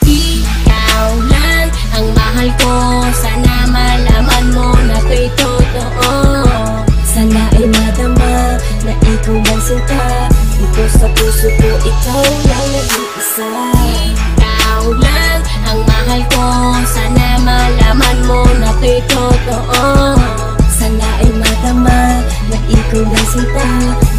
Ikaw lang ang mahal ko, sana malaman mo na to'y totoo. Sana ay madama na ikaw lang sinta, dito sa puso ko ikaw lang nag-iisa. Ikaw lang ang mahal ko, sana malaman mo na to'y totoo. Sana ay madama na ikaw lang sinta,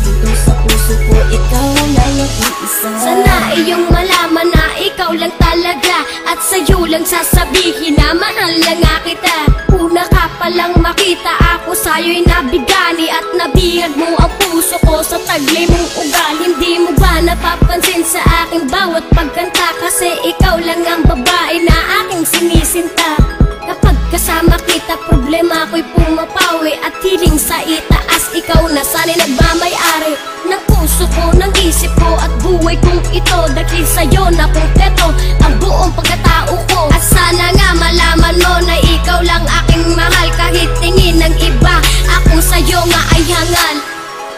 dito sa puso ko ikaw lang nag-iisa. Sana iyong malaman na ikaw lang talaga, at sa'yo lang sasabihin na mahal lang nga kita. Una ka palang makita, ako sa'yo'y nabigani, at nabihag mo ang puso ko sa taglay mong ugal. Hindi mo ba napapansin sa aking bawat pagkanta, kasi ikaw lang ang babae na aking sinisinta. Kapag kasama kita, problema ko'y pumapawi, at hiling sa itaas, ikaw na sana'y nagmamay-ari ng puso ko, ng isip ko, at buhay kong ito. Dahil sa'yo na kumpleto ang buong pagkatao ko. At sana nga malaman mo na ikaw lang aking mahal, kahit tingin ng iba akong sa'yo nga ay hangal.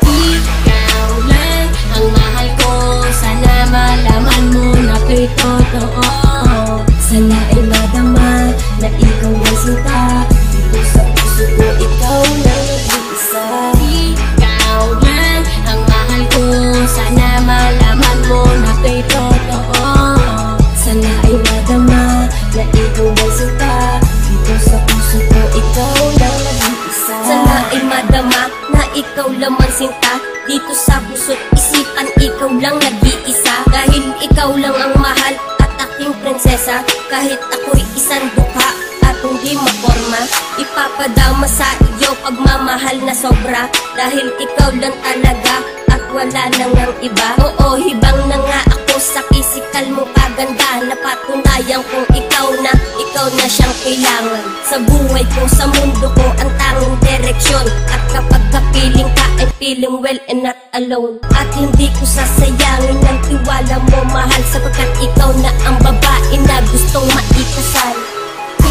Ikaw lang ang mahal ko, sana malaman mo na to'y totoo. Sana ay madama na ikaw lang sinta, dito sa puso ko ikaw lang nag-iisa. Ikaw lang ang mahal ko, sana malaman mo na to'y totoo. Sana ay madama na ikaw lang sinta, dito sa puso ko ikaw lang nag-iisa. Sana ay madama na ikaw lamang sinta, dito sa puso't isipan ikaw lang nag-iisa. Dahil ikaw lang ang mahal at aking prinsesa, kahit ako'y isang dukha at hindi maporma, ipapadama sa iyo pagmamahal na sobra. Dahil ikaw lang talaga at wala nang ang iba. Oo, hibang na nga ako sa pisikal mo kaganda, napatunayan kong ikaw na siyang kailangan sa buhay ko, sa mundo ko, ang tanging direksyon. At kapag kapiling ka ay feeling well and not alone. At hindi ko sasayangin ang tiwala mo, mahal, sapagkat ikaw na ang babae na gustong maikasal.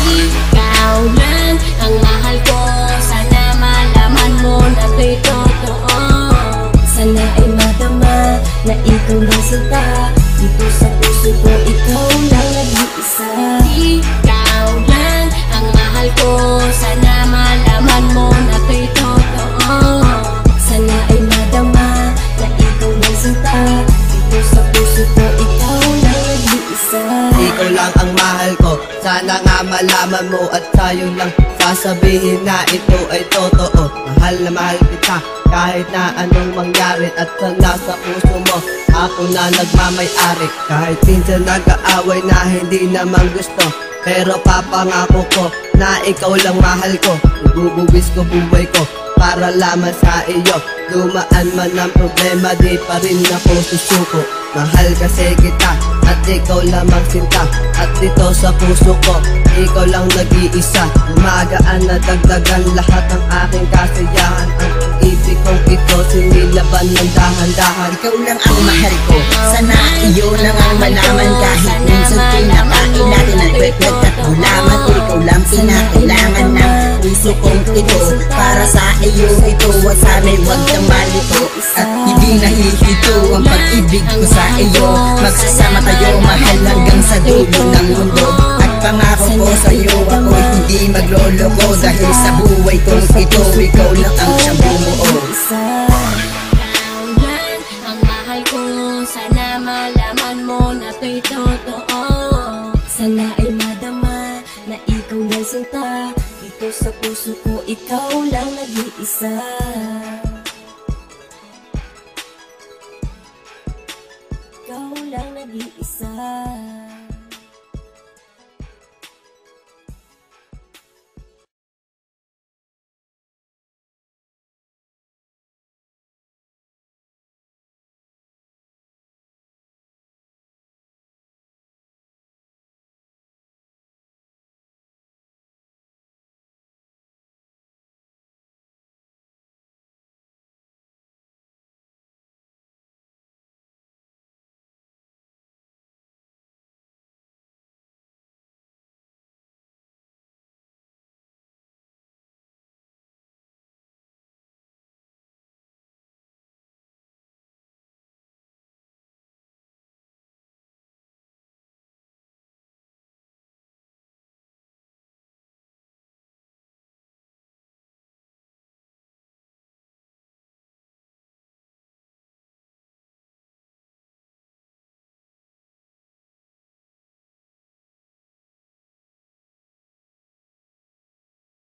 Ikaw lang ang mahal ko, sana malaman mo na to'y totoo. Sana ay madama na ikaw lang sinta, dito sa puso ko ikaw lang nag-iisa. Ikaw lang ang mahal ko, sana malaman mo na to'y totoo. Sana ay madama na ikaw lang sinta, dito sa puso ko ikaw lang nag-iisa. Ikaw lang ang mahal ko, sana nga malaman mo, at tayo lang sasabihin na ito ay totoo. Mahal na mahal kita, kahit na anong mangyari, at sa nasa puso mo ako na nagmamay-ari. Kahit minsan nag-aaway na hindi naman gusto, pero papangako ko na ikaw lang mahal ko. Ibubuwis ko buhay ko para lamang sa iyo. Dumaan man ang problema, di pa rin ako susuko. Mahal kasi kita at ikaw lamang sinta, at dito sa puso ko ikaw lang nag-iisa. Umagaan na dagdagan lahat ng aking kasiyahan, ang ibig kong ito sinilaban ng dahan-dahan. Ikaw lang ang mahal ko, sana iyo lang ang malaman. Kahit minsan pinakain natin ang kwek-kwek at gulaman, ikaw lang pinakailangan ng puso kong ito. Para sa iyo ito, at sana'y wag kang malito, at hindi nahihito ang pag-ibig ko sa iyo. Magsasama tayo mahal hanggang sa dulo ng mundo, at pangako ko sa iyo ako'y hindi magloloko. Dahil sa buhay kong ito, ikaw lang ang siyang bumuo. Ikaw lang ang mahal ko, sana malaman mo na to'y totoo. Sana ay madama na ikaw lang sinta, dito sa puso ko ikaw lang nag-iisa. Ikaw lang nag-iisa.